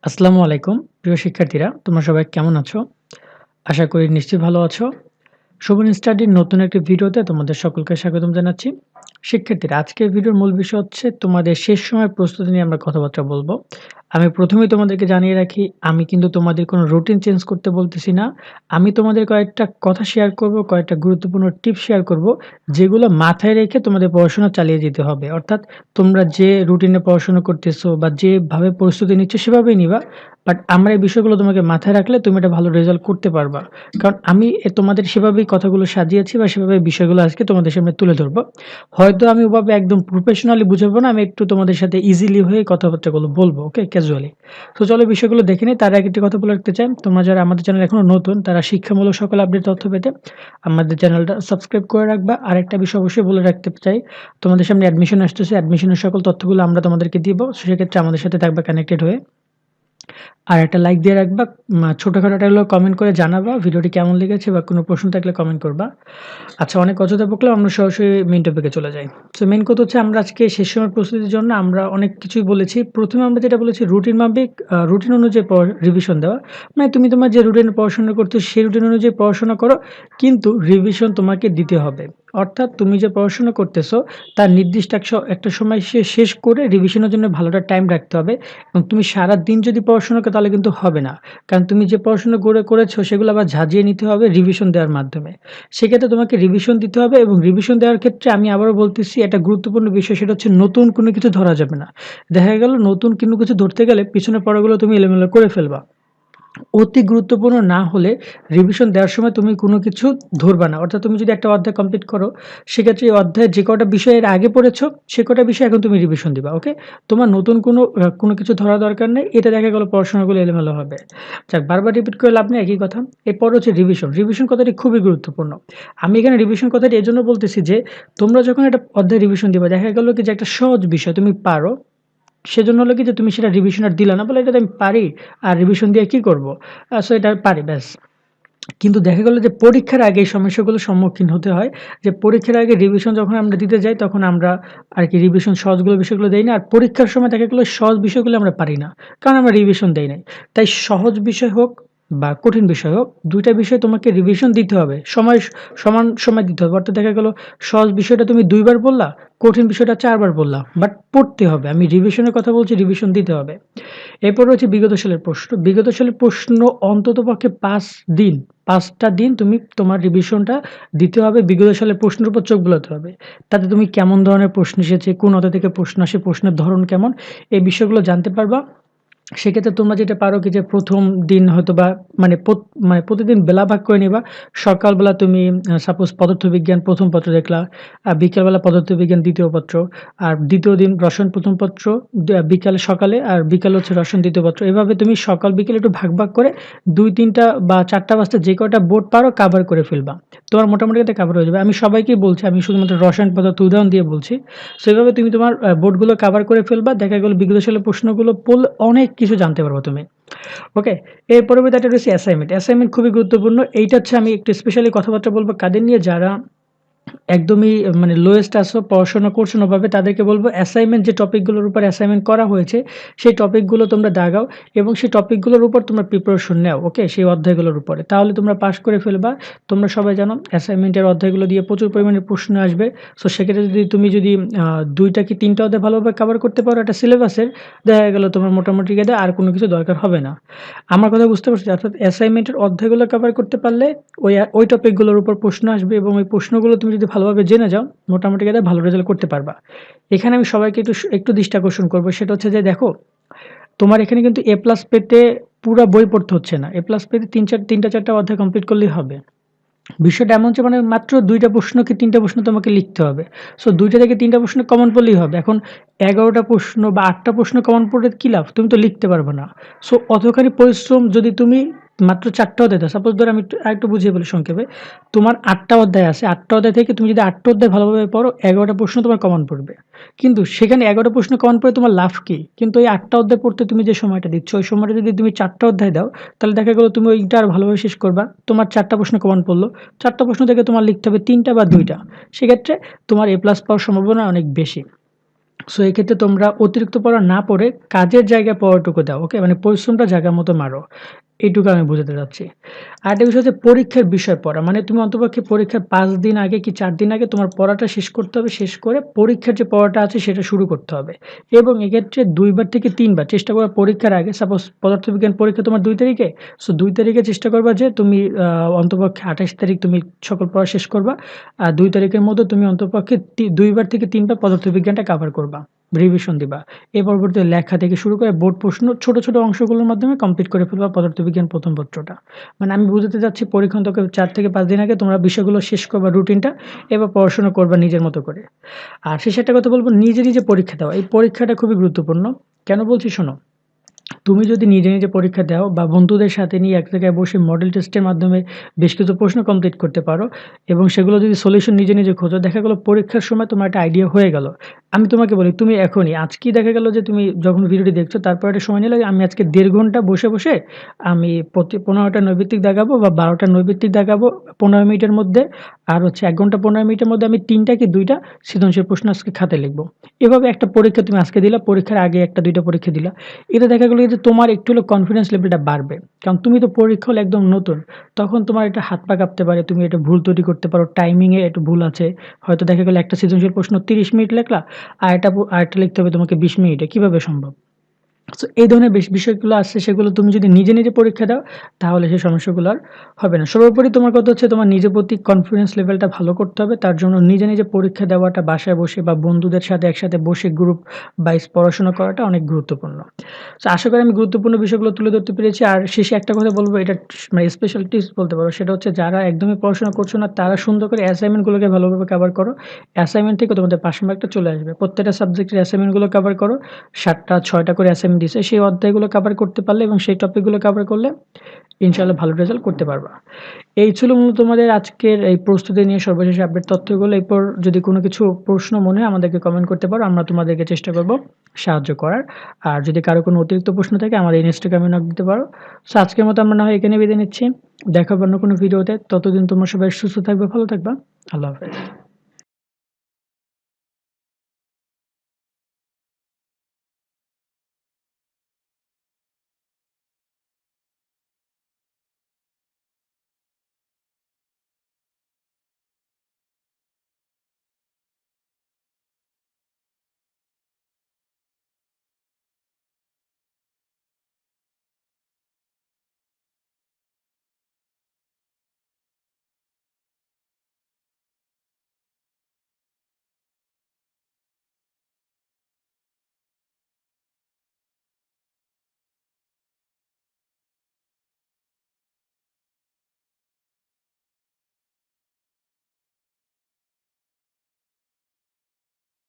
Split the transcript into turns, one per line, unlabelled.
আসসালামু আলাইকুম প্রিয় শিক্ষার্থীরা, তোমরা সবাই কেমন আছো? আশা করি নিশ্চয়ই ভালো আছো। শোভন স্টাডির নতুন একটি ভিডিওতে তোমাদের সকলকে স্বাগতম জানাচ্ছি। শিক্ষার্থীরা, আজকের ভিডিওর মূল বিষয় হচ্ছে তোমাদের শেষ সময়ের প্রস্তুতি নিয়ে আমরা কথাবার্তা বলবো। আমি প্রথমেই তোমাদেরকে জানিয়ে রাখি, আমি কিন্তু তোমাদের কোনো রুটিন চেঞ্জ করতে বলতেছি না। আমি তোমাদের কয়েকটা কথা শেয়ার করব, কয়েকটা গুরুত্বপূর্ণ টিপস শেয়ার করব, যেগুলো মাথায় রেখে তোমাদের পড়াশোনা চালিয়ে যেতে হবে। অর্থাৎ তোমরা যে রুটিনে পড়াশোনা করতেছো বা যেভাবে প্রস্তুতি নিচ্ছ সেভাবেই নিবা। বাট আমার এই বিষয়গুলো তোমাকে মাথায় রাখলে তুমি একটা ভালো রেজাল্ট করতে পারবা। কারণ আমি তোমাদের সেভাবেই কথাগুলো সাজিয়েছি বা সেভাবে বিষয়গুলো আজকে তোমাদের সামনে তুলে ধরবো। হয়তো আমি ওভাবে একদম প্রফেশনালি বুঝাবো না, আমি একটু তোমাদের সাথে ইজিলি হয়ে কথাবার্তাগুলো বলবো, ওকে? ক্যাজুয়ালি। তো চলো বিষয়গুলো দেখে নিই। তার আগে একটি কথা বলে রাখতে চাই, তোমরা যারা আমাদের চ্যানেল এখনো নতুন, তারা শিক্ষামূলক সকল আপডেট তথ্য পেতে আমাদের চ্যানেলটা সাবস্ক্রাইব করে রাখবা। আরেকটা বিষয় অবশ্যই বলে রাখতে চাই, তোমাদের সামনে অ্যাডমিশন আসতেছে, অ্যাডমিশনের সকল তথ্যগুলো আমরা তোমাদেরকে দিব। সেক্ষেত্রে আমাদের সাথে থাকবা কানেক্টেড হয়ে। আর একটা লাইক দিয়ে রাখবা। ছোটখাটো একটা হলেও কমেন্ট করে জানাবা ভিডিওটি কেমন লেগেছে বা কোনো প্রশ্ন থাকলে কমেন্ট করবা। আচ্ছা, অনেক অযথা বকলাম, আমরা সরাসরি মেইন টপিকে চলে যাই। সো মেইন কথা হচ্ছে, আমরা আজকে শেষ সময়ের প্রস্তুতির জন্য আমরা অনেক কিছুই বলেছি। প্রথমে আমরা যেটা বলেছি, রুটিন মাফিক রুটিন অনুযায়ী রিভিশন দেওয়া। মানে তুমি তোমার যে রুটিনে পড়াশোনা করছো সেই রুটিন অনুযায়ী পড়াশোনা করো, কিন্তু রিভিশন তোমাকে দিতে হবে। অর্থাৎ তুমি যে পড়াশোনা করতেছো তার নির্দিষ্ট একটা সময় শেষ করে রিভিশনের জন্য ভালোটা টাইম রাখতে হবে। এবং তুমি সারাদিন যদি পড়াশোনা করো তাহলে কিন্তু হবে না। কারণ তুমি যে পড়াশোনা করেছো সেগুলো আবার ঝাঁঝিয়ে নিতে হবে রিভিশন দেওয়ার মাধ্যমে। সেক্ষেত্রে তোমাকে রিভিশন দিতে হবে, এবং রিভিশন দেওয়ার ক্ষেত্রে আমি আবারও বলতেছি, একটা গুরুত্বপূর্ণ বিষয়, সেটা হচ্ছে নতুন কোনো কিছু ধরা যাবে না। দেখা গেল নতুন কোনো কিছু ধরতে গেলে পিছনের পড়াগুলো তুমি এলোমেলো করে ফেলবা। অতি গুরুত্বপূর্ণ না হলে রিভিশন দেওয়ার সময় তুমি কোনো কিছু ধরবা না। অর্থাৎ তুমি যদি একটা অধ্যায় কমপ্লিট করো, সেক্ষেত্রে এই অধ্যায়ের যে কটা বিষয় এর আগে পড়েছো সে কটা বিষয় এখন তুমি রিভিশন দিবা, ওকে? তোমার নতুন কোনো কিছু ধরা দরকার নেই। এতে দেখা গেল পড়াশোনাগুলো এলোমেলো হবে। যাক, বারবার রিপিট করে লাভ নেই, একই কথা। এরপর হচ্ছে রিভিশন। রিভিশন কথাটি খুবই গুরুত্বপূর্ণ। আমি এখানে রিভিশন কথাটি এজন্য বলতেছি যে, তোমরা যখন একটা অধ্যায় রিভিশন দিবা, দেখা গেল কি যে একটা সহজ বিষয় তুমি পারো, সেজন্য হলো কি যে তুমি সেটা রিভিশন আর দিলা না, বলে এটা তো আমি পারি, আর রিভিশন দিয়ে কি করব? সো এটা পারি, ব্যাস। কিন্তু দেখা গেল যে পরীক্ষার আগে এই সমস্যাগুলোর সম্মুখীন হতে হয়। যে পরীক্ষার আগে রিভিশন যখন আমরা দিতে যাই, তখন আমরা আরকি রিভিশন সহজগুলো বিষয়গুলো দেই না। আর পরীক্ষার সময় দেখা গেল সহজ বিষয়গুলো আমরা পারি না। কারণ আমরা রিভিশন দেই নাই। তাই সহজ বিষয় হোক বা কঠিন বিষয় হোক, ২ টা বিষয় তোমাকে রিভিশন দিতে হবে। সমান সময় দিতে হবে। অর্থাৎ দেখা গেল সহজ বিষয়টা তুমি ২ বার পড়লা, কঠিন বিষয়টা ৪ বার পড়লা। বাট পড়তে হবে। আমি রিভিশনের কথা বলছি, রিভিশন দিতে হবে। এরপর হচ্ছে বিগত সালের প্রশ্ন। বিগত সালের প্রশ্ন অন্ততপক্ষে ৫ দিন, ৫ টা দিন তুমি তোমার রিভিশনটা দিতে হবে। বিগত সালের প্রশ্নের উপর চোখ বুলাতে হবে। তাতে তুমি কেমন ধরনের প্রশ্ন এসেছে, কোন অধ্যায় থেকে প্রশ্ন আসে, প্রশ্নের ধরন কেমন, এই বিষয়গুলো জানতে পারবা। সেক্ষেত্রে তোমরা যেটা পারো কি যে, ১ম দিন হয়তোবা মানে প্রতিদিন বেলা ভাগ করে নিবা। সকালবেলা তুমি সাপোজ পদার্থবিজ্ঞান ১ম পত্র দেখলা, বিকেলবেলা পদার্থবিজ্ঞান ২য় পত্র, আর ২য় দিন রসায়ন ১ম পত্র, সকালে, আর বিকালে হচ্ছে রসায়ন ২য় পত্র। এভাবে তুমি সকাল বিকেল একটু ভাগ করে ২-৩ টা বা ৪ টা ৫ টা যে কয়টা বোর্ড পারো কাভার করে ফেলবা। তোমার মোটামুটি এটা কাভার হয়ে যাবে। আমি সবাইকেই বলছি, আমি শুধুমাত্র রসায়ন পদার্থ উদাহরণ দিয়ে বলছি। সো এভাবে তুমি তোমার বোর্ডগুলো কাভার করে ফেলবা। দেখা গেল বিগত সালের প্রশ্নগুলো পড়লে অনেক কিছু জানতে পারবা তুমি। ওকে? এর পরবর্তী একটা রয়েছে অ্যাসাইনমেন্ট। অ্যাসাইনমেন্ট খুবই গুরুত্বপূর্ণ। এইটা হচ্ছে আমি একটু স্পেশালি কথাবার্তা বলব কাদের নিয়ে, যারা একদমই মানে লোয়েস্ট আসো, পড়াশোনা করছো না ওভাবে, তাদেরকে বলব অ্যাসাইনমেন্ট যে টপিকগুলোর উপর অ্যাসাইনমেন্ট করা হয়েছে, সেই টপিকগুলো তোমরা দাগাও এবং সেই টপিকগুলোর উপর তোমরা প্রিপারেশন নাও, ওকে? সেই অধ্যায়গুলোর উপরে। তাহলে তোমরা পাস করে ফেলবা। তোমরা সবাই জানো অ্যাসাইনমেন্টের অধ্যায়গুলো দিয়ে প্রচুর পরিমাণে প্রশ্ন আসবে। সো সেক্ষেত্রে যদি ২ টা কি ৩ টা অধ্যায় ভালোভাবে কভার করতে পারো একটা সিলেবাসের, দেখা গেল তোমার মোটামুটি গেলে আর কোনো কিছু দরকার হবে না। আমার কথা বুঝতে পারছো? অর্থাৎ অ্যাসাইনমেন্টের অধ্যায়গুলো কভার করতে পারলে ওই টপিকগুলোর উপর প্রশ্ন আসবে, এবং ওই প্রশ্নগুলো তুমি যদি ভালোভাবে জেনে যাও, মোটামুটি গেলে ভালো রেজাল্ট করতে পারবা। এখানে আমি সবাইকে একটু দৃষ্টি আকর্ষণ করব, সেটা হচ্ছে যে, দেখো, তোমার এখানে কিন্তু এ প্লাস পেতে পুরা বই পড়তে হচ্ছে না। এ প্লাস পেতে ৩টা ৪টা অধ্যায় কমপ্লিট করলেই হবে। বিষয়টা এমন যে, মানে মাত্র ২ টা প্রশ্ন কি ৩ টা প্রশ্ন তোমাকে লিখতে হবে। সো ২ টা থেকে ৩ টা প্রশ্ন কমন পড়লেই হবে। এখন ১১ টা প্রশ্ন বা ৮ টা প্রশ্ন কমন পড়লে কি লাভ? তুমি তো লিখতে পারবে না। সো অতখানি পরিশ্রম যদি তুমি মাত্র ৪ টা অধ্যায় দাও। সাপোজ ধরো, আমি আরেকটু বুঝিয়ে বলি সংক্ষেপে। তোমার ৮ টা অধ্যায় আছে। ৮ টা অধ্যায় থেকে তুমি যদি ৮ টা অধ্যায় ভালোভাবে পড়ো, ১১ টা প্রশ্ন তোমার কমন পড়বে। কিন্তু সেখানে ১১ টা প্রশ্ন কমন পড়ে তোমার লাভ কি? কিন্তু ওই ৮ টা অধ্যায় পড়তে তুমি যে সময়টা দিচ্ছ, ওই সময়টা যদি তুমি ৪ টা অধ্যায় দাও, তাহলে দেখা গেল তুমি ওইটা আর ভালোভাবে শেষ করবা। তোমার ৪ টা প্রশ্ন কমন পড়ল। ৪ টা প্রশ্ন থেকে তোমার লিখতে হবে ৩ টা বা ২ টা। সেক্ষেত্রে তোমার এ প্লাস পাওয়ার সম্ভাবনা অনেক বেশি। সো এক্ষেত্রে তোমরা অতিরিক্ত পড়া না পড়ে কাজের জায়গায় পড়াটুকু দাও। ওকে? মানে পরিশ্রমটা জায়গা মতো মারো। এইটুকু আমি বোঝাতে চাচ্ছি। আরেকটা বিষয় হচ্ছে পরীক্ষার বিষয় পড়া। মানে তুমি অন্তপক্ষে পরীক্ষার ৫ দিন আগে কি ৪ দিন আগে তোমার পড়াটা শেষ করতে হবে। শেষ করে পরীক্ষার যে পড়াটা আছে সেটা শুরু করতে হবে। এবং এক্ষেত্রে ২ বার থেকে ৩ বার চেষ্টা করবা পরীক্ষার আগে সাপোজ পদার্থবিজ্ঞান পরীক্ষা তোমার ২ তারিখে। সো ২ তারিখে চেষ্টা করবা যে তুমি অন্তপক্ষে ২৮ তারিখ তুমি সকল পড়া শেষ করবা। আর ২ তারিখের মধ্যে তুমি অন্তপক্ষে ২ বার থেকে ৩ বার পদার্থবিজ্ঞানটা কভার করবা। রিভিশন দিবা। এর পরবর্তীতে লেখা থেকে শুরু করে বোর্ড প্রশ্ন ছোট, ছোট অংশগুলোর মাধ্যমে কমপ্লিট করে ফেলবা পদার্থবিজ্ঞান ১ম পত্রটা। মানে আমি বুঝাতে চাচ্ছি পরীক্ষা অন্তত ৪ থেকে ৫ দিন আগে তোমরা বিষয়গুলো শেষ করবা রুটিনটা, এবার পড়াশোনা করবা নিজের মতো করে। আর শেষে একটা কথা বলব নিজে, নিজে পরীক্ষা দাও। এই পরীক্ষাটা খুবই গুরুত্বপূর্ণ। কেন বলছি শোনো। তুমি যদি নিজে, নিজে পরীক্ষা দাও বা বন্ধুদের সাথে নিয়ে এক জায়গায় বসে মডেল টেস্টের মাধ্যমে বেশ কিছু প্রশ্ন কমপ্লিট করতে পারো এবং সেগুলো যদি সলিউশন নিজে, নিজে খোঁজো, দেখা গেল পরীক্ষার সময় তোমার একটা আইডিয়া হয়ে গেল। আমি তোমাকে বলি তুমি এখনই আজকেই দেখা গেল যে তুমি যখন ভিডিওটি দেখছো তারপর একটা সময় নিলে আমি আজকে ১.৫ ঘন্টা বসে, বসে আমি ১৫টা নৈর্ব্যক্তিক দাগাবো বা ১২টা নৈর্ব্যক্তিক দাগাবো ১৫ মিনিটের মধ্যে। আর হচ্ছে ১ ঘন্টা ১৫ মিনিটের মধ্যে আমি ৩টা কি ২টা সৃজনশীল প্রশ্ন আজকে খাতায় লিখবো। এভাবে একটা পরীক্ষা তুমি আজকে দিলা, পরীক্ষার আগে ১টা ২টা পরীক্ষা দিলা। এতে দেখা গেল যে তোমার একটু হলেও কনফিডেন্স লেভেলটা বাড়বে। কারণ তুমি তো পরীক্ষা হলে একদম নতুন। তখন তোমার একটা হাত পা কাঁপতে পারে, তুমি একটা ভুল তৈরি করতে পারো, টাইমিং এ একটু ভুল আছে। হয়তো দেখা গেল একটা সৃজনশীল প্রশ্ন ৩০ মিনিট লেখলা, আরেকটা লিখতে হবে তোমাকে ২০ মিনিটে। কিভাবে সম্ভব? সো এই ধরনের বিষয়গুলো আছে সেগুলো তুমি যদি নিজে, নিজে পরীক্ষা দাও তাহলে সেই সমস্যাগুলো আর হবে না। সর্বোপরি তোমার কথা হচ্ছে তোমার নিজের প্রতি কনফিডেন্স লেভেলটা ভালো করতে হবে। তার জন্য নিজে, নিজে পরীক্ষা দেওয়াটা বাসায় বসে বা বন্ধুদের সাথে একসাথে বসে গ্রুপ ওয়াইজ পড়াশোনা করাটা অনেক গুরুত্বপূর্ণ। সো আশা করি আমি গুরুত্বপূর্ণ বিষয়গুলো তুলে ধরতে পেরেছি। আর শেষে একটা কথা বলব এটা মানে স্পেশাল টিপস বলতে পারো। সেটা হচ্ছে যারা একদমই পড়াশোনা করছো না তারা সুন্দর করে অ্যাসাইনমেন্ট গুলোকে ভালোভাবে কভার করো। অ্যাসাইনমেন্ট থেকে তোমাদের পাস মার্কটা চলে আসবে। প্রত্যেকটা সাবজেক্টের অ্যাসাইনমেন্ট গুলো কভার করো। ৭টা ৬টা করে অ্যাসাইনমেন্ট দিছে। সেই অধ্যায়গুলো কভার করতে পারলে এবং সেই টপিকগুলো কভার করলে ইনশাআল্লাহ ভালো রেজাল্ট করতে পারবা। এই ছিল মূলত তোমাদের আজকের এই প্রস্তুতি নিয়ে সর্বশেষ আপডেট তথ্যগুলো। এরপর যদি কোনো কিছু প্রশ্ন মনে হয় আমাদেরকে কমেন্ট করতে পারো। আমরা তোমাদেরকে চেষ্টা করব সাহায্য করার। আর যদি কারো কোনো অতিরিক্ত প্রশ্ন থাকে আমাদের ইনস্টাগ্রামে নক দিতে পারো। সো আজকের মতো আমরা না হয় এখানে বিদায় নিচ্ছি। দেখা হবে অন্য কোনো ভিডিওতে। ততদিন তোমরা সবাই সুস্থ থাকবে, ভালো থাকবা। আল্লাহ হাফেজ।